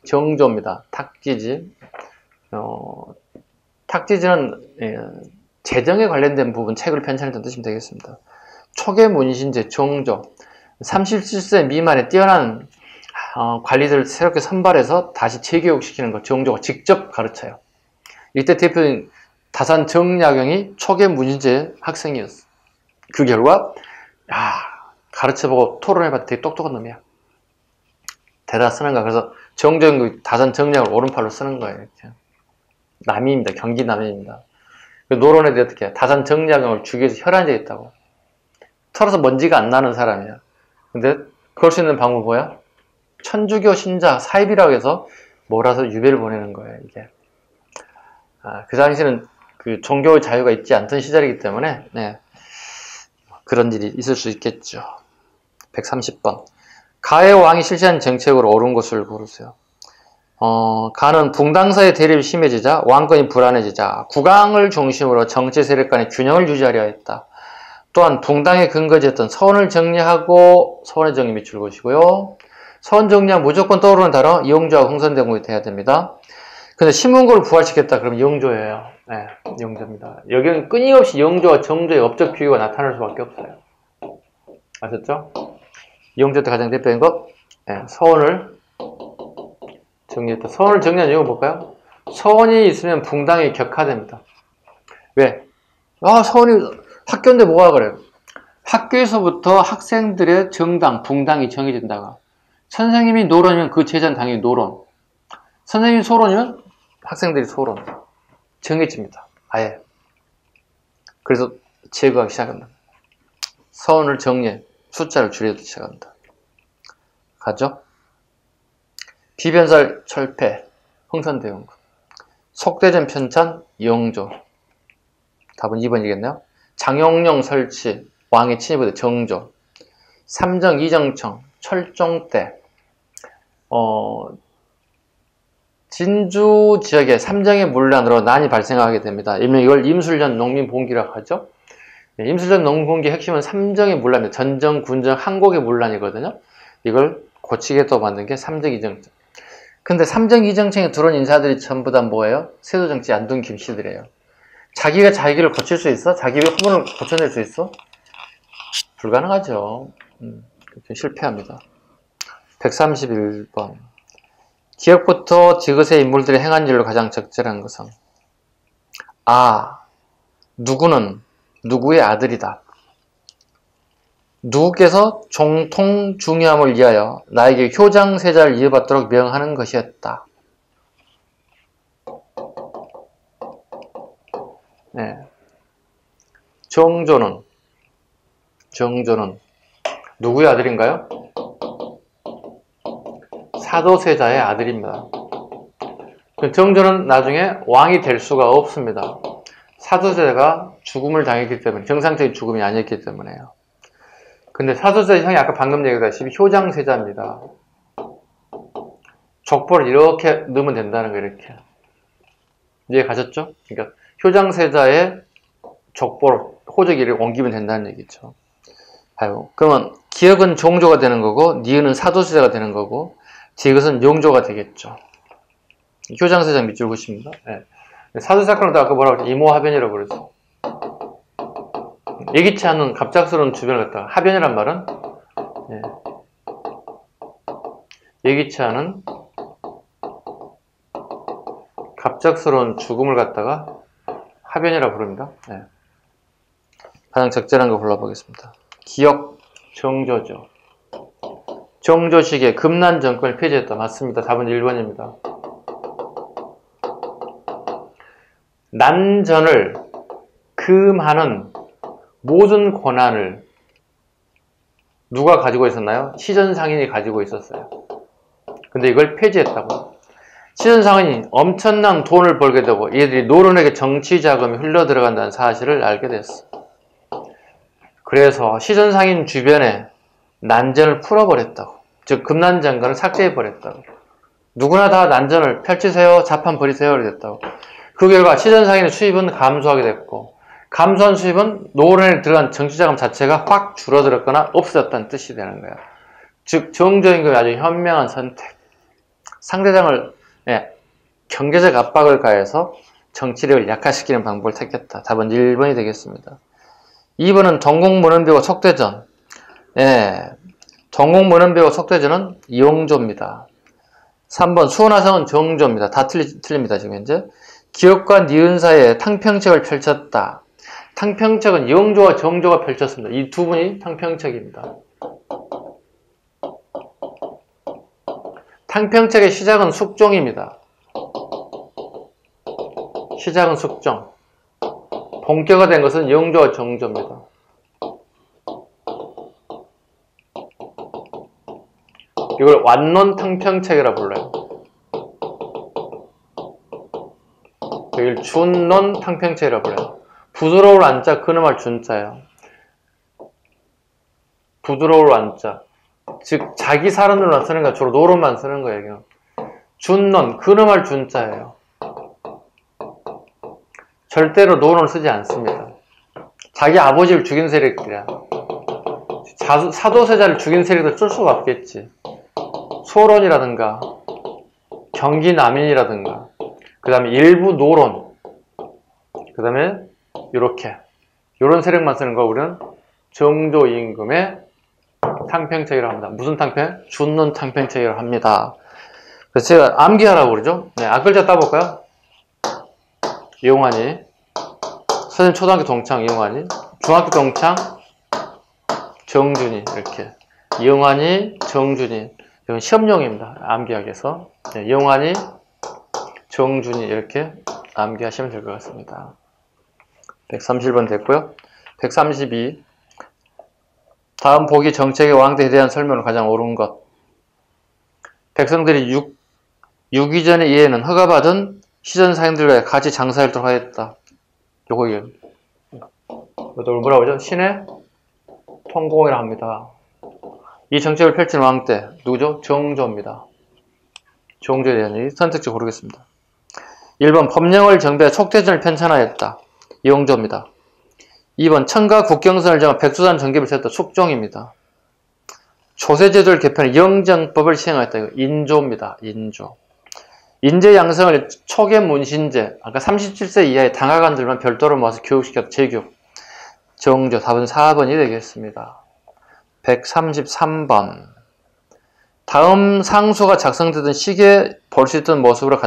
정조입니다. 탁지지. 탁지지는 재정에 관련된 부분 책을 편찬했다는 뜻이면 되겠습니다. 초계 문신제 정조. 37세 미만의 뛰어난 관리들을 새롭게 선발해서 다시 재교육시키는 것 정조가 직접 가르쳐요. 이때 대표인 다산 정약용이 초계 문신제 학생이었어. 그 결과 가르쳐보고 토론해봤더니 되게 똑똑한 놈이야. 대다 쓰는 거야. 그래서 정조는 다산 정약을 오른팔로 쓰는 거예요. 이렇게. 남입니다. 경기 남입니다. 그 노론에 대해 어떻게 해? 다산 정약용을 죽여서 혈안제 있다고. 털어서 먼지가 안 나는 사람이야. 근데 그럴 수 있는 방법은 뭐야? 천주교 신자 사입이라고 해서 몰아서 유배를 보내는 거예요. 이게. 그 당시에는 그 종교의 자유가 있지 않던 시절이기 때문에 그런 일이 있을 수 있겠죠. 130번. 가의 왕이 실시한 정책으로 옳은 것을 고르세요. 가는 붕당사의 대립이 심해지자 왕권이 불안해지자 국왕을 중심으로 정치 세력 간의 균형을 유지하려 했다. 또한 붕당의 근거지였던 서원을 정리하고 서원의 정리 밑줄 것이고요. 서원 정리하면 무조건 떠오르는 단어 이용조하고 흥선대목이 돼야 됩니다. 근데 신문고를 부활시켰다 그러면 이용조예요. 네, 이용조입니다. 여기는 끊임없이 이용조와 정조의 업적 비교가 나타날 수밖에 없어요. 아셨죠? 이용조 때 가장 대표인 것 서원을 정리했다. 서원을 정리한 이유가 뭘까요? 서원이 있으면 붕당이 격화됩니다. 왜? 서원이 학교인데 뭐가 그래요? 학교에서부터 학생들의 정당, 붕당이 정해진다가 선생님이 노론이면 그 제자는 당연히 노론, 선생님이 소론이면 학생들이 소론 정해집니다. 아예. 그래서 제거하기 시작한다. 서원을 정리해 숫자를 줄이기 시작한다. 가죠? 비변살 철폐 흥선대원군 속대전 편찬 영조. 답은 2번이겠네요. 장영령 설치, 왕의 친위부대 정조, 삼정 이정청, 철종 때, 진주 지역의 삼정의 문란으로 난이 발생하게 됩니다. 일명 이걸 임술전 농민봉기라고 하죠. 임술전 농민봉기의 핵심은 삼정의 문란입니다. 전정, 군정, 한국의 문란이거든요. 이걸 고치겠다고 만든 게 삼정 이정청. 근데 삼정 이정청에 들어온 인사들이 전부 다 뭐예요? 세도정치 안둔 김씨들이에요. 자기가 자기를 고칠 수 있어? 자기의 후문을 고쳐낼 수 있어? 불가능하죠. 실패합니다. 131번. 기억부터 지그새 인물들이 행한 일로 가장 적절한 것은 누구는 누구의 아들이다. 누구께서 종통 중요함을 위하여 나에게 효장세자를 이어받도록 명하는 것이었다. 정조는 누구의 아들인가요? 사도세자의 아들입니다. 정조는 나중에 왕이 될 수가 없습니다. 사도세자가 죽음을 당했기 때문에, 정상적인 죽음이 아니었기 때문에요. 근데 사도세자 형이 아까 방금 얘기했다시피 효장세자입니다. 족보를 이렇게 넣으면 된다는 거예요. 이렇게. 이해 가셨죠? 그러니까 효장세자의 족보로 호적이를 옮기면 된다는 얘기죠. 그러면 기억은 종조가 되는 거고 니은은 사도세자가 되는 거고 지읒은 용조가 되겠죠. 효장세자 밑줄 긋습니다. 사두사건도 아까 뭐라고 했죠? 이모하변이라고 그러죠. 예기치 않은 갑작스러운 주변을 갖다가 하변이란 말은 예기치 않은 갑작스러운 죽음을 갖다가 하변이라고 부릅니다. 가장 적절한 거 골라보겠습니다. 기역 정조죠. 정조식의 금난 정권을 폐지했다. 맞습니다. 답은 1번입니다. 난전을 금하는 모든 권한을 누가 가지고 있었나요? 시전상인이 가지고 있었어요. 근데 이걸 폐지했다고. 시전상인이 엄청난 돈을 벌게 되고 얘들이 노론에게 정치 자금이 흘러 들어간다는 사실을 알게 됐어. 그래서 시전상인 주변에 난전을 풀어버렸다고. 즉 금난장관을 삭제해버렸다고. 누구나 다 난전을 펼치세요. 자판 벌이세요. 이랬다고. 그 결과 시전상인의 수입은 감소하게 됐고 감소한 수입은 노론에 들어간 정치자금 자체가 확 줄어들었거나 없어졌다는 뜻이 되는 거예요. 즉 정조임금이 아주 현명한 선택. 상대방을 경제적 압박을 가해서 정치력을 약화시키는 방법을 택했다. 답은 1번이 되겠습니다. 2번은 동국문헌비고 속대전. 동국문헌비고 속대전은 이용조입니다. 3번 수원화성은 정조입니다. 다 틀립니다. 지금 현재. 기역과 니은 사이에 탕평책을 펼쳤다. 탕평책은 이용조와 정조가 펼쳤습니다. 이 두 분이 탕평책입니다. 탕평책의 시작은 숙종입니다. 시작은 숙종. 본격화된 것은 이용조와 정조입니다. 이걸 완론탕평책이라 불러요. 이걸 준론탕평책이라 불러요. 부드러울 안자, 그놈할 준자예요. 부드러울 안자. 즉 자기 사람들만 쓰는 거야. 주로 노론만 쓰는 거예요. 준론, 그놈할 준자예요. 절대로 노론을 쓰지 않습니다. 자기 아버지를 죽인 세력들이야. 사도세자를 죽인 세력들 쓸 수가 없겠지. 소론이라든가 경기남인이라든가 그 다음에 일부 노론 그 다음에 요렇게 요런 세력만 쓰는 거 우리는 정조임금의 탕평책이라고 합니다. 무슨 탕평? 준론 탕평책이라고 합니다. 그래서 제가 암기하라고 그러죠. 앞글자 따볼까요? 이용환이 선생님 초등학교 동창 이용환이 중학교 동창 정준이 이렇게 이용환이 정준이 이건 시험용입니다. 암기하기 위해서 이용환이 정준이 이렇게 암기하시면 될 것 같습니다. 131번 됐고요. 132 다음 보기 정책의 왕대에 대한 설명을 가장 옳은 것. 백성들이 유기전의 이해는 허가받은 시전상인들과 같이 장사활동을 하였다. 요거 뭐라고 하죠? 신의 통공이라 합니다. 이 정책을 펼친 왕대 누구죠? 정조입니다. 정조에 대한 얘기 선택적 고르겠습니다. 1번 법령을 정비해 속대전을 편찬하였다. 이용조입니다. 2번 청가 국경선을 정한 백두산 정립을 세웠다. 숙종입니다. 조세제도를 개편해 영정법을 시행하였다. 이거 인조입니다. 인조. 인재 양성을 초계 문신제, 아까 37세 이하의 당하관들만 별도로 모아서 교육시켰다. 재교육. 정조. 답은 4번이 되겠습니다. 133번. 다음 상소가 작성되던 시기에 볼 수 있던 모습으로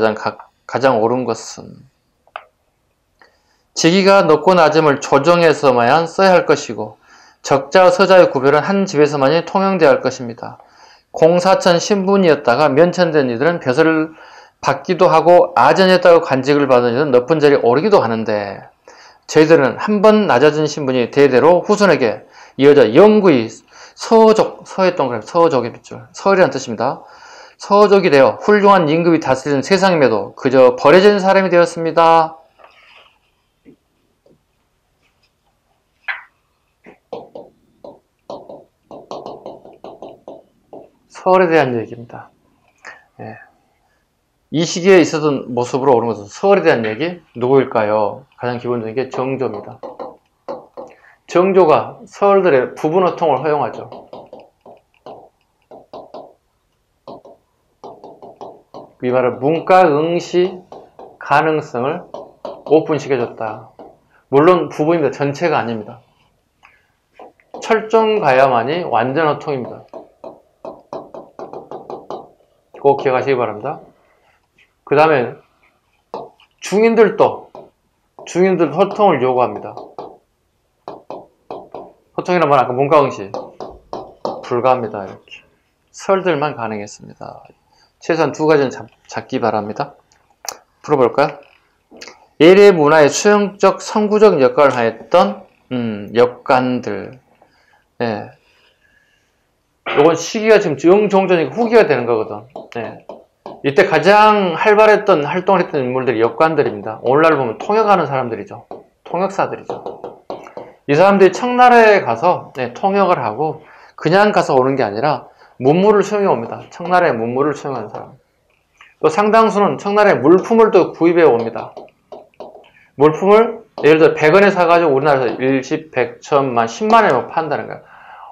가장 옳은 것은 직위가 높고 낮음을 조정해서만 써야 할 것이고 적자와 서자의 구별은 한 집에서만이 통용되어야 할 것입니다. 공사천 신분이었다가 면천된 이들은 벼슬을 받기도 하고 아전이었다고 관직을 받은 이들은 높은 자리에 오르기도 하는데 저희들은 한 번 낮아진 신분이 대대로 후손에게 이어져 영구히 서족, 서의 동그라미, 서족의 빗줄, 서이라는 뜻입니다. 서족이 되어 훌륭한 임금이 다스리는 세상임에도 그저 버려진 사람이 되었습니다. 서울에 대한 얘기입니다. 이 시기에 있었던 모습으로 오른 것은 서울에 대한 얘기 누구일까요? 가장 기본적인 게 정조입니다. 정조가 서울들의 부분어통을 허용하죠. 이 말은 문과 응시 가능성을 오픈시켜줬다. 물론 부부입니다. 전체가 아닙니다. 철종 가야만이 완전 호통입니다. 꼭 기억하시기 바랍니다. 그 다음에 중인들 호통을 요구합니다. 호통이란 말은 아까 문과응시 불가합니다. 이렇게 설들만 가능했습니다. 최소한 두 가지는 잡기 바랍니다. 풀어볼까요? 예리의 문화의 수용적 선구적 역할을 하였던 역관들. 예. 요건 시기가 지금 영종전이고 후기가 되는 거거든. 예. 이때 가장 활발했던 활동을 했던 인물들이 역관들입니다. 오늘날 보면 통역하는 사람들이죠. 통역사들이죠. 이 사람들이 청나라에 가서 통역을 하고 그냥 가서 오는 게 아니라 문물을 수용해 옵니다. 청나라의 문물을 수용하는 사람. 또 상당수는 청나라의 물품을 또 구입해 옵니다. 물품을 예를 들어 100원에 사가지고 우리나라에서 1십, 100, 1000만, 10만원에 판다는 거예요.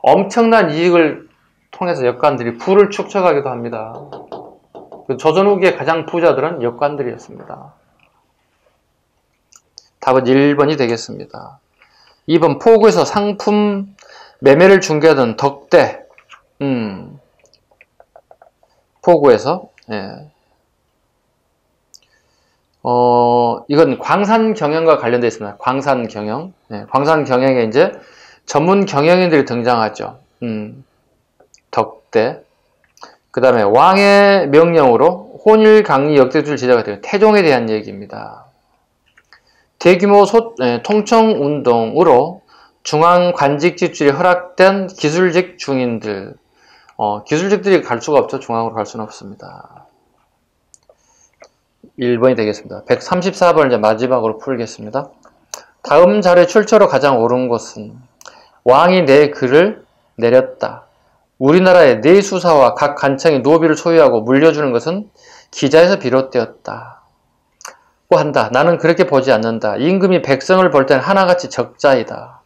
엄청난 이익을 통해서 역관들이 부를 축적하기도 합니다. 조선 후기의 가장 부자들은 역관들이었습니다. 답은 1번이 되겠습니다. 2번 포구에서 상품 매매를 중개하던 덕대. 포구에서 이건 광산 경영과 관련되어 있습니다. 광산 경영. 광산 경영에 이제 전문 경영인들이 등장하죠. 덕대. 그 다음에 왕의 명령으로 혼일 강리 역대주를 제작하게 되는 태종에 대한 얘기입니다. 대규모 통청운동으로 중앙관직 지출이 허락된 기술직 중인들. 기술직들이 갈 수가 없죠. 중앙으로 갈 수는 없습니다. 1번이 되겠습니다. 134번을 이제 마지막으로 풀겠습니다. 다음 자료의 출처로 가장 옳은 것은 왕이 내 글을 내렸다. 우리나라의 내수사와 각 관청이 노비를 소유하고 물려주는 것은 기자에서 비롯되었다. 고 한다. 나는 그렇게 보지 않는다. 임금이 백성을 볼 때는 하나같이 적자이다.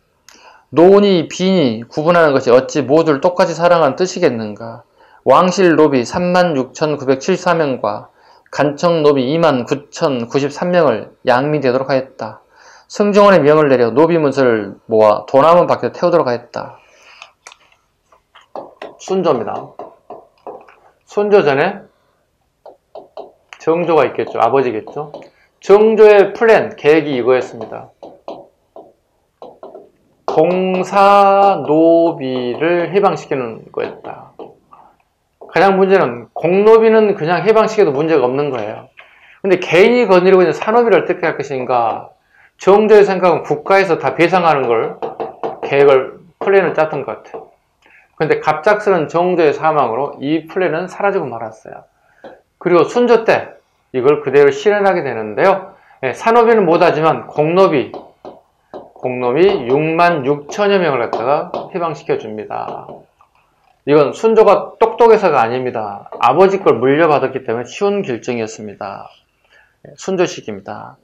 노니 빈이 구분하는 것이 어찌 모두를 똑같이 사랑하는 뜻이겠는가. 왕실 노비 36,974명과 간청 노비 29,093명을 양미되도록 하였다. 승정원의 명을 내려 노비 문서를 모아 도남은 밖에 태우도록 하였다. 순조입니다. 순조 전에 정조가 있겠죠. 아버지겠죠. 정조의 플랜, 계획이 이거였습니다. 공사노비를 해방시키는 거였다. 가장 문제는 공노비는 그냥 해방시켜도 문제가 없는 거예요. 근데 개인이 거느리고 있는 산업비를 어떻게 할 것인가. 정조의 생각은 국가에서 다 배상하는 걸 계획을, 플랜을 짰던 것 같아요. 근데 갑작스런 정조의 사망으로 이 플랜은 사라지고 말았어요. 그리고 순조 때 이걸 그대로 실현하게 되는데요. 산업비는 못하지만 공노비 66,000여 명을 갖다가 해방시켜 줍니다. 이건 순조가 똑똑해서가 아닙니다. 아버지 걸 물려받았기 때문에 쉬운 결정이었습니다. 순조식입니다.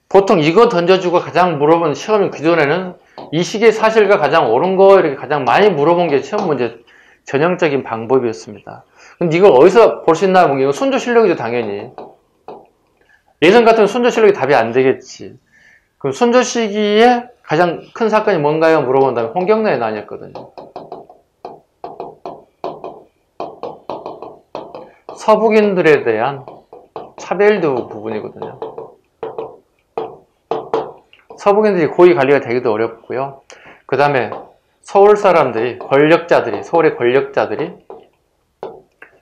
보통 이거 던져주고 가장 물어본 시험이 기존에는 이 시기의 사실과 가장 옳은 거 이렇게 가장 많이 물어본 게 시험 문제 전형적인 방법이었습니다. 근데 이걸 어디서 볼 수 있나 보면 이건 순조 실력이죠, 당연히. 예전 같으면 순조 실력이 답이 안 되겠지. 그럼 순조 시기에 가장 큰 사건이 뭔가요? 물어본다면 홍경래의 난이었거든요. 서북인들에 대한 차별도 부분이거든요. 서북인들이 고위 관리가 되기도 어렵고요. 그 다음에 서울 사람들이, 서울의 권력자들이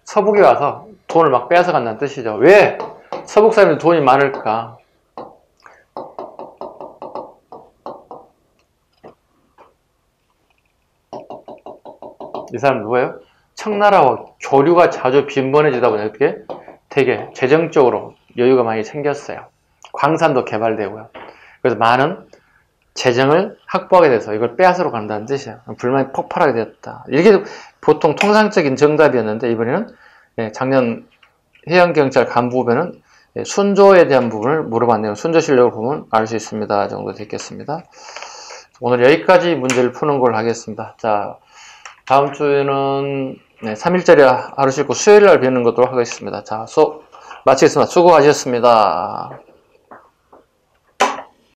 서북에 와서 돈을 막 빼앗아 간다는 뜻이죠. 왜 서북 사람들이 돈이 많을까? 이 사람 누구예요? 청나라와 교류가 자주 빈번해지다 보니 어떻게 되게 재정적으로 여유가 많이 생겼어요. 광산도 개발되고요. 그래서 많은 재정을 확보하게 돼서 이걸 빼앗으러 간다는 뜻이에요. 불만이 폭발하게 되었다. 이게 보통 통상적인 정답이었는데 이번에는 작년 해양경찰 간부후배는 순조에 대한 부분을 물어봤네요. 순조 실력을 보면 알 수 있습니다. 정도 됐겠습니다. 오늘 여기까지 문제를 푸는 걸 하겠습니다. 자, 다음 주에는 3일짜리 하루 쉬고 수요일 날 뵙는 것으로 하겠습니다. 자, 수업 마치겠습니다. 수고하셨습니다.